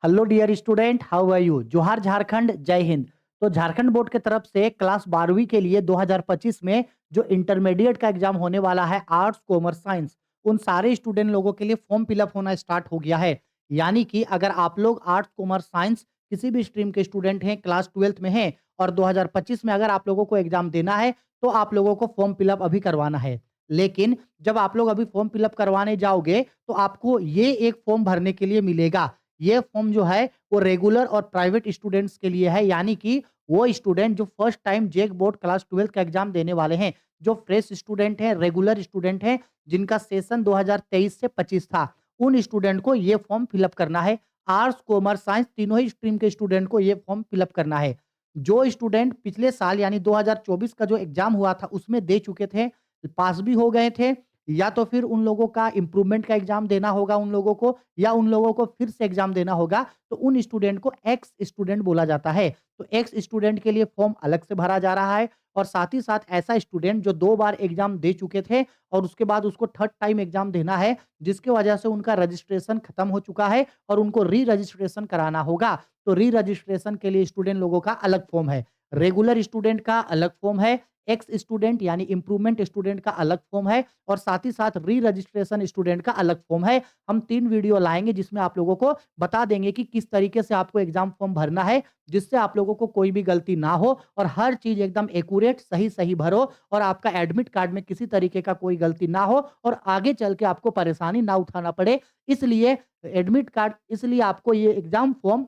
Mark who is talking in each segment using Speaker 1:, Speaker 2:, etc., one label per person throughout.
Speaker 1: Hello dear student, how are you? Johar Jharkhand, जय हिंद। तो Jharkhand board की तरफ से क्लास 12वीं के लिए 2025 में जो इंटरमीडिएट का एग्जाम होने वाला है, आर्ट्स कॉमर्स साइंस, उन सारे स्टूडेंट लोगों के लिए फॉर्म फिलअप होना स्टार्ट हो गया है। यानी कि अगर आप लोग आर्ट्स कॉमर्स साइंस किसी भी स्ट्रीम के स्टूडेंट हैं, क्लास 12th में हैं और 2025 में अगर आप लोगों को एग्जाम देना है, तो आप लोगों को फॉर्म फिलअप अभी करवाना है। लेकिन जब आप लोग अभी फॉर्म फिलअप करवाने जाओगे, तो आपको ये एक फॉर्म भरने के लिए मिलेगा। ये फॉर्म जो है वो रेगुलर और प्राइवेट स्टूडेंट्स के लिए है, यानी कि वो स्टूडेंट जो फर्स्ट टाइम जेक बोर्ड क्लास 12 का एग्जाम देने वाले हैं, जो फ्रेश स्टूडेंट हैं, रेगुलर स्टूडेंट हैं, जिनका सेशन 2023 से 25 था, उन स्टूडेंट को ये फॉर्म फिलअप करना है। आर्ट्स कॉमर्स साइंस तीनों ही स्ट्रीम के स्टूडेंट को ये फॉर्म फिलअप करना है। जो स्टूडेंट पिछले साल यानी 2024 का जो एग्जाम हुआ था उसमें दे चुके थे, पास भी हो गए थे, या तो फिर उन लोगों का इम्प्रूवमेंट का एग्जाम देना होगा उन लोगों को, या उन लोगों को फिर से एग्जाम देना होगा, तो उन स्टूडेंट को एक्स स्टूडेंट बोला जाता है। तो एक्स स्टूडेंट के लिए फॉर्म अलग से भरा जा रहा है, और साथ ही साथ ऐसा स्टूडेंट जो 2 बार एग्जाम दे चुके थे और उसके बाद उसको थर्ड टाइम एग्जाम देना है, जिसकी वजह से उनका रजिस्ट्रेशन खत्म हो चुका है और उनको री रजिस्ट्रेशन कराना होगा। तो री रजिस्ट्रेशन के लिए स्टूडेंट लोगों का अलग फॉर्म है, रेगुलर स्टूडेंट का अलग फॉर्म है, एक्स स्टूडेंट यानी इम्प्रूवमेंट स्टूडेंट का अलग फॉर्म है, और साथ ही साथ री रजिस्ट्रेशन स्टूडेंट का अलग फॉर्म है। हम 3 वीडियो लाएँगे जिसमें आप लोगों को बता देंगे कि किस तरीके से आपको एग्ज़ाम फॉर्म भरना है, जिससे आप लोगों को कोई भी गलती ना हो और हर चीज़ एकदम एक्यूरेट सही-सही भरो, और आपका एडमिट कार्ड में किसी तरीके का कोई गलती ना हो और आगे चल के आपको परेशानी ना उठाना पड़े। इसलिए एडमिट कार्ड इसलिए आपको ये एग्ज़ाम फॉर्म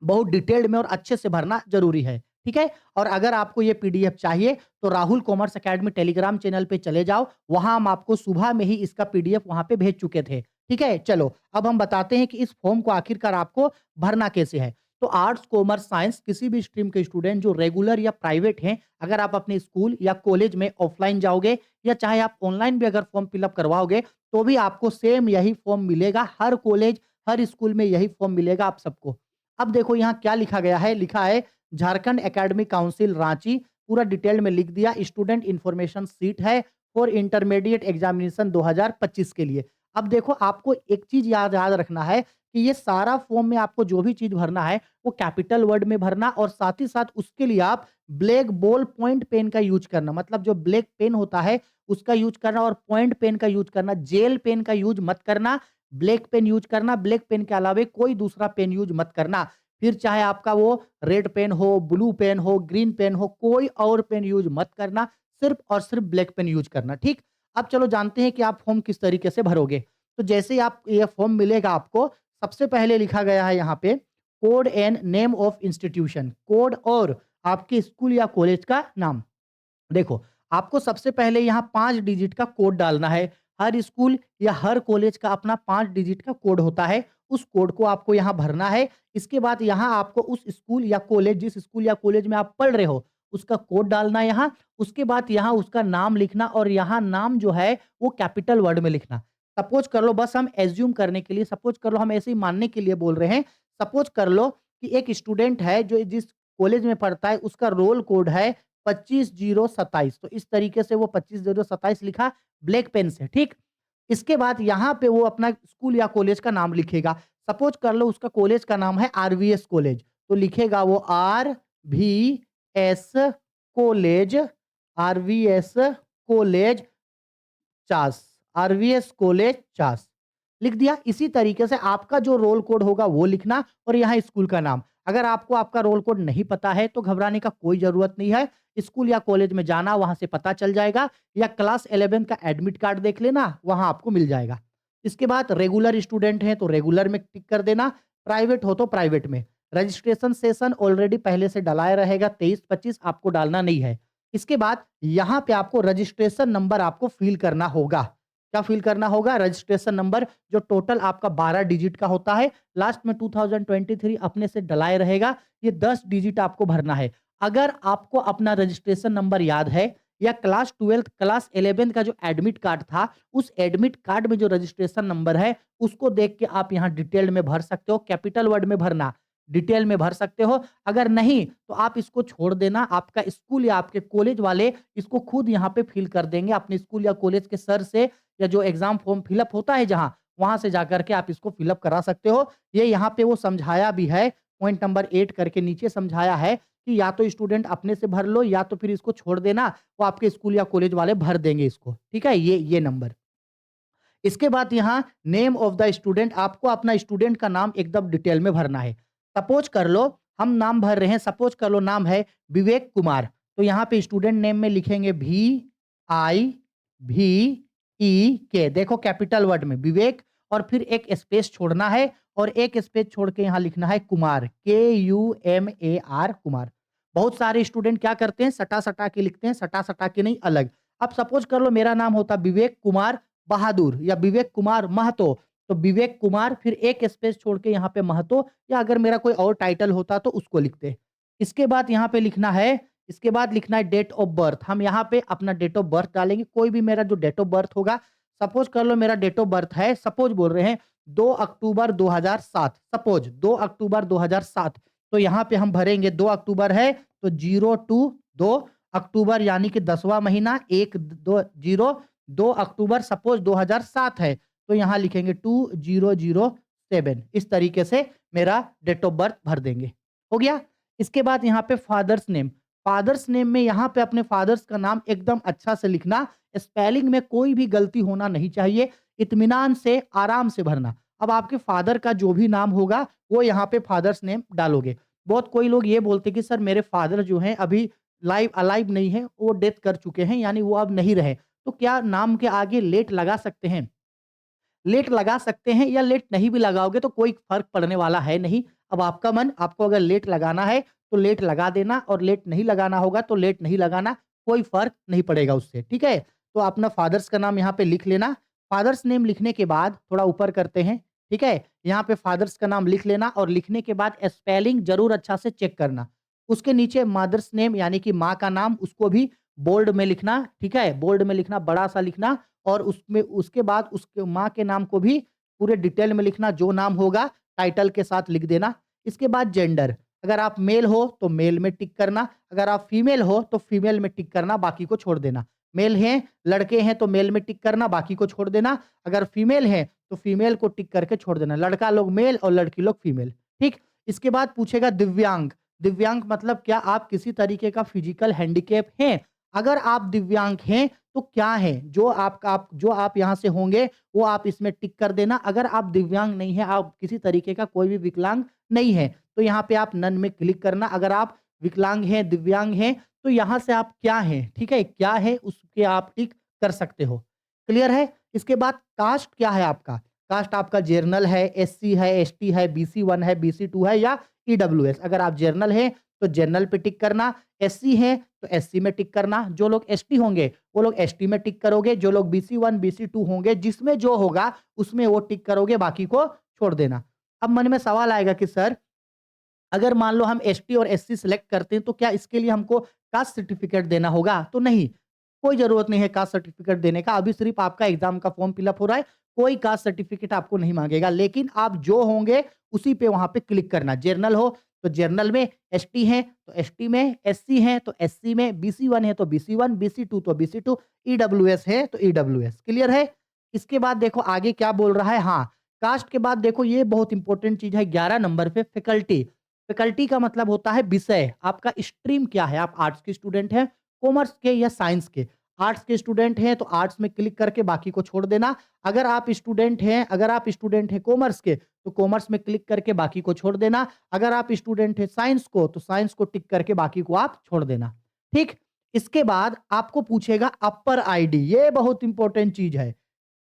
Speaker 1: बहुत डिटेल्ड में और अच्छे से भरना ज़रूरी है, ठीक है? और अगर आपको ये पीडीएफ चाहिए, तो Rahul commerce academy Telegram channel पे चले जाओ, वहाँ हम आपको सुबह में ही इसका पीडीएफ वहाँ पे भेज चुके थे, ठीक है? चलो, अब हम बताते हैं कि इस फॉर्म को आखिरकार आपको भरना कैसे है। तो आर्ट्स, कॉमर्स, साइंस किसी भी स्ट्रीम के स्टूडेंट जो रेगुलर या प्राइवेट हैं, अगर आप अपने स्कूल या कॉलेज में ऑफलाइन जाओगे या चाहे आप ऑनलाइन भी अगर फॉर्म फिल अप करवाओगे, तो भी आपको सेम यही फॉर्म मिलेगा। हर कॉलेज, हर स्कूल में यही फॉर्म मिलेगा आप सबको। अब देखो यहाँ क्या लिखा गया है, लिखा है झारखंड एकेडमिक काउंसिल रांची, पूरा डिटेल में लिख दिया। स्टूडेंट इंफॉर्मेशन सीट है फॉर इंटरमीडिएट एग्जामिनेशन 2025 के लिए। अब देखो आपको एक चीज याद याद रखना है कि ये सारा फॉर्म में आपको जो भी चीज भरना है वो कैपिटल वर्ड में भरना, और साथ ही साथ उसके लिए आप ब्लैक बॉल पॉइंट पेन का यूज करना, मतलब जो ब्लैक पेन होता है उसका यूज करना, और पॉइंट पेन का यूज करना, जेल पेन का यूज मत करना। ब्लैक पेन यूज करना, ब्लैक पेन के अलावे कोई दूसरा पेन यूज मत करना। फिर चाहे आपका वो रेड पेन हो, ब्लू पेन हो, ग्रीन पेन हो, कोई और पेन यूज मत करना, सिर्फ और सिर्फ ब्लैक पेन यूज करना, ठीक? अब चलो जानते हैं कि आप फॉर्म किस तरीके से भरोगे। तो जैसे ही आप ये फॉर्म मिलेगा आपको, सबसे पहले लिखा गया है यहाँ पे code and name of institution, code और आपके स्कूल या कॉलेज का नाम। देखो, आपको सबसे पहले यहाँ 5 डिजिट का कोड डालना है। हर स्कूल या हर कॉलेज का अपना 5 डिजिट का कोड होता है, उस कोड को आपको यहाँ भरना है। इसके बाद यहाँ आपको उस स्कूल या कॉलेज, जिस स्कूल या कॉलेज में आप पढ़ रहे हो, उसका कोड डालना है यहाँ। उसके बाद यहाँ उसका नाम लिखना, और यहाँ नाम जो है वो कैपिटल वर्ड में लिखना। सपोज़ कर लो, बस हम एज़्यूम करने के लिए, सपोज़ कर लो, हम ऐसे ही मानने के लिए बोल रहे हैं। सपोज़ कर लो कि एक स्टूडेंट है जो जिस कॉलेज में पढ़ता है, उसका रोल कोड है 25,027, तो इस तरीके से वो 25,027 लिखा ब्लैक पेन से, ठीक? इसके बाद यहाँ पे वो अपना स्कूल या कॉलेज का नाम लिखेगा। सपोज कर लो उसका कॉलेज का नाम है आरवीएस कॉलेज, तो लिखेगा वो RVS college, RVS college Chas, RVS college Chas, लिख दिया। इसी तरीके से आपका जो रोल कोड होगा वो लिखना, और यहाँ स्कूल का नाम। अगर आपको आपका रोल कोड नहीं पता है तो घबराने का कोई ज़रूरत नहीं है। स्कूल या कॉलेज में जाना, वहाँ से पता चल जाएगा, या क्लास 11 का एडमिट कार्ड देख लेना, वहाँ आपको मिल जाएगा। इसके बाद रेगुलर स्टूडेंट हैं तो रेगुलर में टिक कर देना, प्राइवेट हो तो प्राइवेट में। रजिस्ट्रेशन सेशन ऑलरेडी पहले से डलाया रहेगा, 23-25 आपको डालना नहीं है। इसके बाद यहाँ पे आपको रजिस्ट्रेशन नंबर आपको फ़िल करना होगा। क्या फ़िल करना होगा? रजिस्ट्रेशन नंबर, जो टोटल आपका 12 डिजिट का होता है, लास्ट में 2023 अपने से डलाए रहेगा, ये 10 डिजिट आपको भरना है। अगर आपको अपना रजिस्ट्रेशन नंबर याद है, या क्लास 12th, क्लास 11th का जो एडमिट कार्ड था, उस एडमिट कार्ड में जो रजिस्ट्रेशन नंबर है, उसको देख के आप यहाँ डिटेल में भर सकते हो, कैपिटल वर्ड में भरना, डिटेल में भर सकते हो। अगर नहीं, तो आप इसको छोड़ देना, आपका स्कूल या आपके कॉलेज वाले इसको खुद यहाँ पे फिल कर देंगे अपने स्कूल या कॉलेज के सर से, या जो एग्ज़ाम फॉर्म फिल अप होता है जहाँ, वहाँ से जाकर के आप इसको फिल अप करा सकते हो। ये यहाँ पे वो समझाया भी है, पॉइंट नंबर 8 करके नीचे समझाया है कि या तो स्टूडेंट अपने से भर लो या तो फिर इसको छोड़ देना, वो आपके स्कूल या कॉलेज वाले भर देंगे इसको, ठीक है? ये नंबर। इसके बाद यहाँ नेम ऑफ द स्टूडेंट, आपको अपना स्टूडेंट का नाम एकदम डिटेल में भरना है। सपोज कर लो हम नाम भर रहे हैं, सपोज कर लो नाम है विवेक कुमार, तो यहाँ पे स्टूडेंट नेम में लिखेंगे VIVEK। देखो कैपिटल वर्ड में विवेक और फिर एक स्पेस छोड़ना है और एक स्पेस छोड़ के यहाँ लिखना है कुमार, KUMAR कुमार। बहुत सारे स्टूडेंट क्या करते हैं, सटा सटा के लिखते हैं, सटा सटा के नहीं, अलग। अब सपोज कर लो मेरा नाम होता विवेक कुमार बहादुर या विवेक कुमार महतो, तो विवेक कुमार फिर एक स्पेस छोड़ के यहाँ पे महतो, या अगर मेरा कोई और टाइटल होता तो उसको लिखते। इसके बाद यहाँ पे लिखना है, इसके बाद लिखना है डेट ऑफ बर्थ। हम यहाँ पे अपना डेट ऑफ बर्थ डालेंगे, कोई भी मेरा जो डेट ऑफ बर्थ होगा, सपोज कर लो मेरा डेट ऑफ बर्थ है, सपोज बोल रहे हैं 2 अक्टूबर 2007, सपोज 2 अक्टूबर 2007, तो यहाँ पे हम भरेंगे 2 अक्टूबर है तो 02 अक्टूबर यानी कि 10वां महीना 2 अक्टूबर सपोज 2007 है, तो यहाँ लिखेंगे 2007। इस तरीके से मेरा डेट ऑफ बर्थ भर देंगे। हो गया? इसके बाद यहाँ पे फादर्स नेम, फादर्स नेम में यहाँ पे अपने फादर्स का नाम एकदम अच्छा से लिखना, स्पेलिंग में कोई भी गलती होना नहीं चाहिए, इत्मीनान से आराम से भरना। अब आपके फादर का जो भी नाम होगा वो यहाँ पे फादर्स नेम डालोगे। बहुत कोई लोग ये बोलते कि सर मेरे फादर जो हैं अभी लाइव अलाइव नहीं है, वो डेथ कर चुके हैं यानी वो अब नहीं रहे, तो क्या नाम के आगे लेट लगा सकते हैं? लेट लगा सकते हैं या लेट नहीं भी लगाओगे तो कोई फ़र्क पड़ने वाला है नहीं। अब आपका मन, आपको अगर लेट लगाना है तो लेट लगा देना और लेट नहीं लगाना होगा तो लेट नहीं लगाना, कोई फ़र्क नहीं पड़ेगा उससे, ठीक है? तो अपना फादर्स का नाम यहाँ पे लिख लेना। फादर्स नेम लिखने के बाद थोड़ा ऊपर करते हैं, ठीक है? यहाँ पे फादर्स का नाम लिख लेना और लिखने के बाद स्पेलिंग ज़रूर अच्छा से चेक करना। उसके नीचे मदर्स नेम यानी कि माँ का नाम, उसको भी बोल्ड में लिखना, ठीक है? बोल्ड में लिखना, बड़ा-सा लिखना और उसमें उसके बाद उसके माँ के नाम को भी पूरे डिटेल में लिखना, जो नाम होगा टाइटल के साथ लिख देना। इसके बाद जेंडर, अगर आप मेल हो तो मेल में टिक करना, अगर आप फीमेल हो तो फीमेल में टिक करना, बाकी को छोड़ देना। मेल हैं, लड़के हैं तो मेल में टिक करना, बाकी को छोड़ देना। अगर फीमेल हैं तो फीमेल को टिक करके छोड़ देना। लड़का लोग मेल और लड़की लोग फीमेल, ठीक? इसके बाद पूछेगा दिव्यांग। दिव्यांग मतलब क्या आप किसी तरीके का फिजिकल हैंडीकैप हैं? अगर आप दिव्यांग हैं तो क्या है जो आप यहाँ से होंगे वो आप इसमें टिक कर देना। अगर आप दिव्यांग नहीं हैं, आप किसी तरीके का कोई भी विकलांग नहीं है, तो यहाँ पे आप नन में क्लिक करना। अगर आप विकलांग हैं, दिव्यांग हैं, तो यहाँ से आप क्या हैं, ठीक है? क्या है उसके आप टिक कर सकते हो। क्लियर है? इसके बाद कास्ट क्या है आपका? कास्ट आपका जनरल है, एससी है, एसटी है, बीसी 1 है, बीसी 2 है या ईडब्ल्यूएस। अगर आप जनरल हैं तो जनरल पे टिक करना, एससी हैं तो एससी में टिक करना, जो लोग एसटी होंगे वो लोग एसटी में टिक करोगे, जो लोग बीसी 1 बीसी 2 होंगे जिसमें जो होगा उसमें वो टिक करोगे, बाकी को छोड़ देना। अब मन में सवाल आएगा कि सर अगर मान लो हम एसटी और एससी सिलेक्ट करते हैं तो क्या इसके लिए हमको कास्ट सर्टिफिकेट देना होगा? तो नहीं, कोई ज़रूरत नहीं है कास्ट सर्टिफिकेट देने का। अभी सिर्फ़ आपका एग्ज़ाम का फॉर्म फिल अप हो रहा है, कोई कास्ट सर्टिफिकेट आपको नहीं माँगेगा। लेकिन आप जो होंगे उसी पे वहाँ पे क्लिक करना। जनरल हो तो जनरल में, एसटी हैं तो एसटी में, एससी हैं तो एससी में, बीसी 1 है तो बीसी 1, बीसी 2 तो बीसी 2, ईडब्ल्यूएस है तो ईडब्ल्यूएस। क्लियर है? इसके बाद देखो आगे क्या बोल रहा है, हाँ, कास्ट के बाद देखो ये बहुत इंपॉर्टेंट चीज़ है 11 नंबर पे फैकल्टी। फैकल्टी का मतलब होता है विषय, आपका स्ट्रीम क्या है? आप आर्ट्स के स्टूडेंट हैं, कॉमर्स के या साइंस के? आर्ट्स के स्टूडेंट हैं तो आर्ट्स में क्लिक करके बाकी को छोड़ देना। अगर आप स्टूडेंट हैं कॉमर्स के तो कॉमर्स में क्लिक करके बाकी को छोड़ देना। अगर आप स्टूडेंट हैं साइंस को तो साइंस को टिक करके बाकी को आप छोड़ देना। ठीक? इसके बाद आपको पूछेगा अपर आईडी, ये बहुत इंपॉर्टेंट चीज़ है।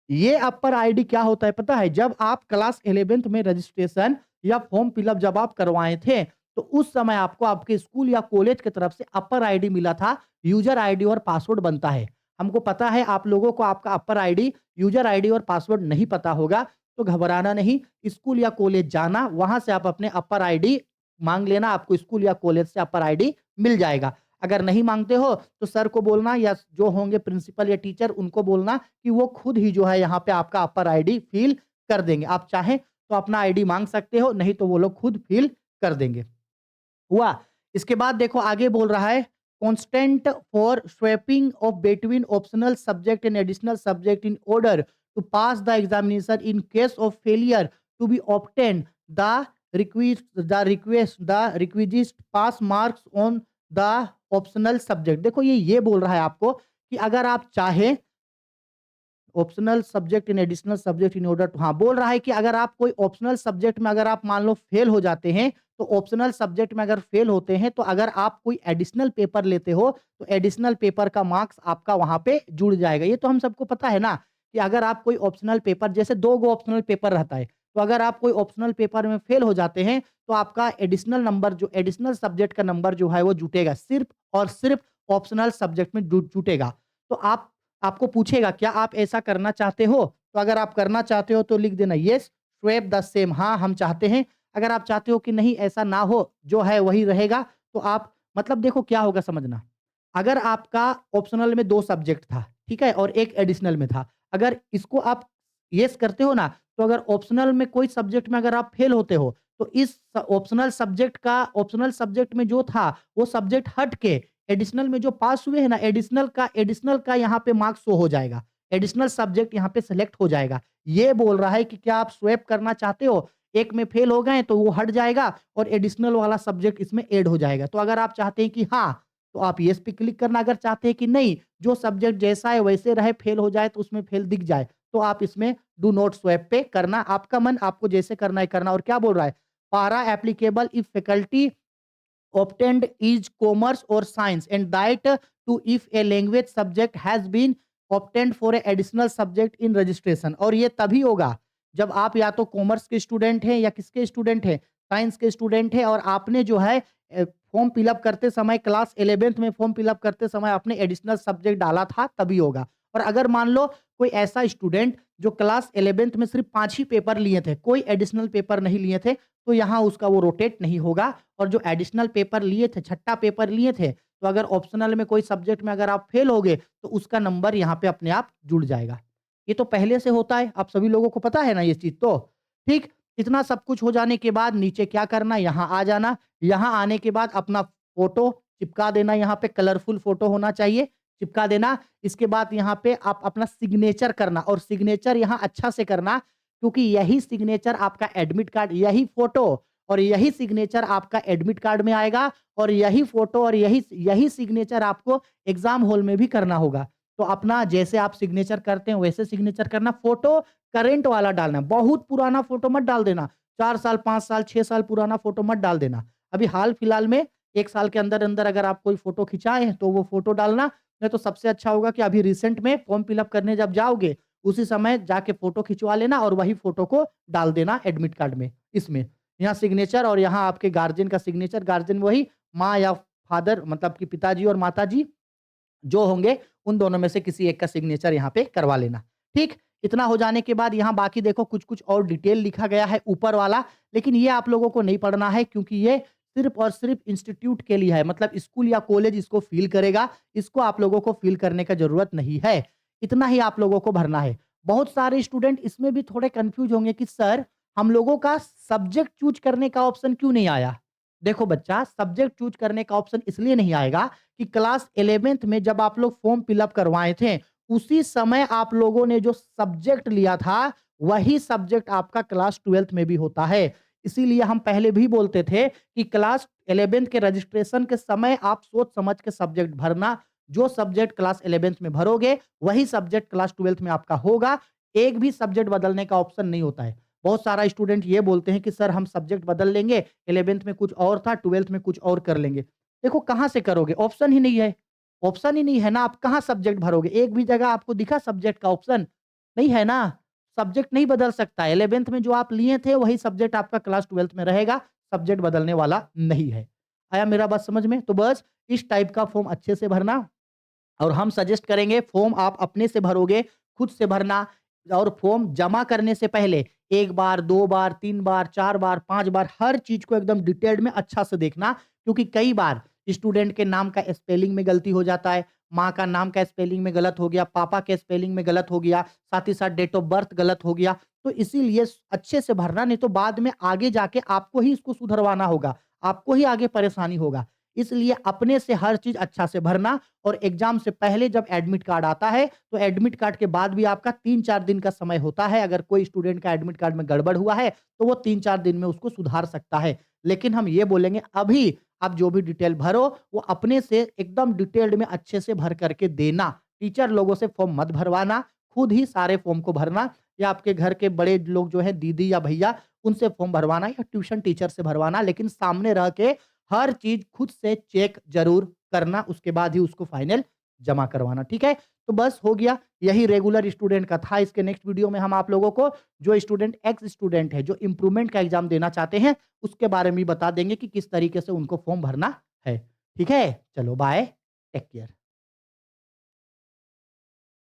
Speaker 1: ये अपर आईडी क्या होता है पता है? जब आप क्लास 11th में रजिस्ट्रेशन या फॉर्म फिलअप जब आप करवाए थे, तो उस समय आपको आपके स्कूल या कॉलेज की तरफ से अपर आईडी मिला था, यूज़र आईडी और पासवर्ड बनता है। हमको पता है आप लोगों को आपका अपर आईडी, यूज़र आईडी और पासवर्ड नहीं पता होगा, तो घबराना नहीं, स्कूल या कॉलेज जाना, वहाँ से आप अपने अपर आईडी माँग लेना, आपको स्कूल या कॉलेज से अपर आईडी मिल जाएगा। अगर नहीं माँगते हो तो सर को बोलना या जो होंगे प्रिंसिपल या टीचर उनको बोलना कि वो खुद ही जो है यहाँ पे आपका अपर आईडी फिल कर देंगे। आप चाहें तो अपना आईडी माँग सकते हो, नहीं तो वो लोग खुद फिल कर देंगे। हुआ। इसके बाद देखो आगे बोल रहा है constant for swapping of between optional subject and additional subject in order to pass the examination. In case of failure to be obtained, the requisite pass marks on the optional subject. देखो ये बोल रहा है आपको कि अगर आप चाहें optional subject in additional subject in order to, हाँ, बोल रहा है कि अगर आप कोई ऑप्शनल सब्जेक्ट में अगर आप मान लो फेल हो जाते हैं, तो ऑप्शनल सब्जेक्ट में अगर फेल होते हैं, तो अगर आप कोई एडिशनल पेपर लेते हो, तो एडिशनल पेपर का मार्क्स आपका वहां पे जुड़ जाएगा। ये तो हम सबको पता है ना कि अगर आप कोई ऑप्शनल पेपर, जैसे 2 गो ऑप्शनल पेपर रहता है, तो अगर आप कोई ऑप्शनल पेपर में फेल हो जाते हैं, तो आपका एडिशनल नंबर, जो एडिशनल सब्जेक्ट का नंबर जो है वो जुटेगा, सिर्फ और सिर्फ ऑप्शनल सब्जेक्ट में जुटेगा। तो आपको पूछेगा क्या आप ऐसा करना चाहते हो? तो अगर आप करना चाहते हो तो लिख देना येस, स्वैप द सेम, हाँ, हम चाहते हैं। अगर आप चाहते हो कि नहीं ऐसा ना हो, जो है वही रहेगा, तो आप मतलब देखो क्या होगा समझना। अगर आपका ऑप्शनल में 2 सब्जेक्ट था, ठीक है? और 1 एडिशनल में था। अगर इसको आप येस करते हो ना, तो अगर ऑप्शनल में कोई सब्जेक्ट में अगर आप फेल होते हो, तो इस ऑप्शनल सब्जेक्ट में जो था, वो सब्जेक्ट हट के एडिशनल में जो पास हुए हैं ना, एडिशनल का यहाँ पे मार्क्स शो हो जाएगा। एडिशनल सब्जेक्ट यहाँ पे सेलेक्ट हो जाएगा। ये बोल रहा है कि क्या आप स्वैप करना चाहते हो? एक में फेल हो गए तो वो हट जाएगा और एडिशनल वाला सब्जेक्ट इसमें ऐड हो जाएगा। तो अगर आप चाहते हैं कि हाँ, तो आप येस पे क्लिक करना। अगर चाहते हैं कि नहीं, जो सब्जेक्ट जैसा है वैसे रहे, फेल हो जाए तो उसमें फेल दिख जाए, तो आप इसमें डू नॉट स्वैप पे करना। आपका मन, आपको जैसे करना है करना। और क्या बोल रहा है? पारा applicable if faculty obtained is commerce or science, and that to if a language subject has been obtained for a additional subject in registration। और ये तभी होगा जब आप या तो कॉमर्स के स्टूडेंट हैं या किसके स्टूडेंट हैं, साइंस के स्टूडेंट हैं, और आपने जो है फॉर्म फिलअप करते समय, क्लास 11th में फॉर्म फिलअप करते समय आपने एडिशनल सब्जेक्ट डाला था, तभी होगा। और अगर मान लो कोई ऐसा स्टूडेंट जो क्लास 11th में सिर्फ 5 ही पेपर लिए थे, कोई एडिशनल पेपर नहीं लिए थे, तो यहाँ उसका वो रोटेट नहीं होगा। और जो एडिशनल पेपर लिए थे, छठा पेपर लिए थे, तो अगर ऑप्शनल में कोई सब्जेक्ट में अगर आप फेल हो गए, तो उसका नंबर यहाँ पे अपने आप जुड़ जाएगा। ये तो पहले से होता है, आप सभी लोगों को पता है ना ये चीज़ तो? ठीक? इतना सब कुछ हो जाने के बाद नीचे क्या करना, यहाँ आ जाना। यहाँ आने के बाद अपना फ़ोटो चिपका देना, यहाँ पे कलरफुल फ़ोटो होना चाहिए, चिपका देना। इसके बाद यहाँ पे आप अपना सिग्नेचर करना, और सिग्नेचर यहाँ अच्छा से करना, क्योंकि यही सिग्नेचर आपका एडमिट कार्ड, यही फ़ोटो और यही सिग्नेचर आपका एडमिट कार्ड में आएगा, और यही फ़ोटो और यही यही सिग्नेचर आपको एग्ज़ाम हॉल में भी करना होगा। तो अपना जैसे आप सिग्नेचर करते हैं वैसे सिग्नेचर करना। फ़ोटो करंट वाला डालना, बहुत पुराना फ़ोटो मत डाल देना। 4 साल, 5 साल, 6 साल पुराना फ़ोटो मत डाल देना। अभी हाल-फिलहाल में 1 साल के अंदर-अंदर अगर आप कोई फ़ोटो खिंचाए हैं, तो वो फ़ोटो डालना। नहीं तो सबसे अच्छा होगा कि अभी रिसेंट में फ़ॉर्म फिल अप करने जब जाओगे, उसी समय जाके फ़ोटो खिंचवा लेना और वही फ़ोटो को डाल देना एडमिट कार्ड में, इसमें। यहाँ सिग्नेचर और यहाँ आपके गार्जियन का सिग्नेचर, गार्जियन वही माँ या फादर, मतलब कि पिताजी और माताजी जो होंगे, उन दोनों में से किसी एक का सिग्नेचर यहाँ पे करवा लेना। ठीक? इतना हो जाने के बाद यहाँ बाकी देखो कुछ-कुछ और डिटेल लिखा गया है ऊपर वाला, लेकिन ये आप लोगों को नहीं पढ़ना है, क्योंकि ये सिर्फ़ और सिर्फ़ इंस्टीट्यूट के लिए है, मतलब स्कूल या कॉलेज इसको फ़िल करेगा, इसको आप लोगों को फ़िल करने का ज़रूरत नहीं है। इतना ही आप लोगों को भरना है। बहुत सारे स्टूडेंट इसमें भी थोड़े कन्फ्यूज़ होंगे कि सर, हम लोगों का सब्जेक्ट चूज़ करने का ऑप्शन क्यों नहीं आया? देखो बच्चा, सब्जेक्ट चूज़ करने का ऑप्शन इसलिए नहीं आएगा कि क्लास 11th में जब आप लोग फॉर्म फिल अप करवाए थे, उसी समय आप लोगों ने जो सब्जेक्ट लिया था, वही सब्जेक्ट आपका क्लास 12th में भी होता है। इसीलिए हम पहले भी बोलते थे कि क्लास 11th के रजिस्ट्रेशन के समय आप सोच समझ के सब्जेक्ट भरना। जो सब्जेक्ट क्लास 11th में भरोगे, वही सब्जेक्ट क्लास 12th में आपका होगा। एक भी सब्जेक्ट बदलने का ऑप्शन नहीं होता है। बहुत सारा स्टूडेंट ये बोलते हैं कि सर हम सब्जेक्ट बदल लेंगे, 11th में कुछ और था, 12th में कुछ और कर लेंगे। देखो कहाँ से करोगे? ऑप्शन ही नहीं है। ऑप्शन ही नहीं है ना, आप कहाँ सब्जेक्ट भरोगे? एक भी जगह आपको दिखा सब्जेक्ट का ऑप्शन? नहीं है ना। सब्जेक्ट नहीं बदल सकता है। 11th में जो आप लिए थे वही सब्जेक्ट आपका क्लास 12th में रहेगा, सब्जेक्ट बदलने वाला नहीं है। आया मेरा बात समझ में? तो बस इस टाइप का फॉर्म अच्छे से भरना, और हम सजेस्ट करेंगे फॉर्म आप अपने से भरोगे, खुद से भरना। और फॉर्म जमा करने से पहले 1 बार, 2 बार, 3 बार, 4 बार, 5 बार हर चीज़ को एकदम डिटेल्ड में अच्छा से देखना, क्योंकि कई बार स्टूडेंट के नाम का स्पेलिंग में गलती हो जाता है, माँ का नाम का स्पेलिंग में गलत हो गया, पापा के स्पेलिंग में गलत हो गया, साथ ही साथ डेट ऑफ बर्थ गलत हो गया। तो इसीलिए अच्छे से भरना, नहीं तो बाद में आगे जाके आपको ही इसको सुधरवाना होगा, आपको ही आगे परेशानी होगा। इसलिए अपने से हर चीज़ अच्छा से भरना और एग्ज़ाम से पहले जब एडमिट कार्ड आता है, तो एडमिट कार्ड के बाद भी आपका 3-4 दिन का समय होता है। अगर कोई स्टूडेंट का एडमिट कार्ड में गड़बड़ हुआ है, तो वो 3-4 दिन में उसको सुधार सकता है। लेकिन हम ये बोलेंगे अभी आप जो भी डिटेल भरो, वो अपने से एकदम डिटेल्ड में अच्छे से भर कर के देना। टीचर लोगों से फॉर्म मत भरवाना, खुद ही सारे फॉर्म को भरना या आपके घर के बड़े लोग जो हैं दीदी या भैया उनसे फॉर्म भरवाना या ट्यूशन टीचर से भरवाना, लेकिन सामने रह के हर चीज़ खुद से चेक ज़रूर करना, उसके बाद ही उसको फाइनल जमा करवाना, ठीक है? तो बस हो गया, यही रेगुलर स्टूडेंट का था। इसके नेक्स्ट वीडियो में हम आप लोगों को जो स्टूडेंट एक्स स्टूडेंट है, जो इम्प्रूवमेंट का एग्ज़ाम देना चाहते हैं, उसके बारे में भी बता देंगे कि किस तरीके से उनको फॉर्म भरना है। ठीक है? चलो बाय, टेक केयर।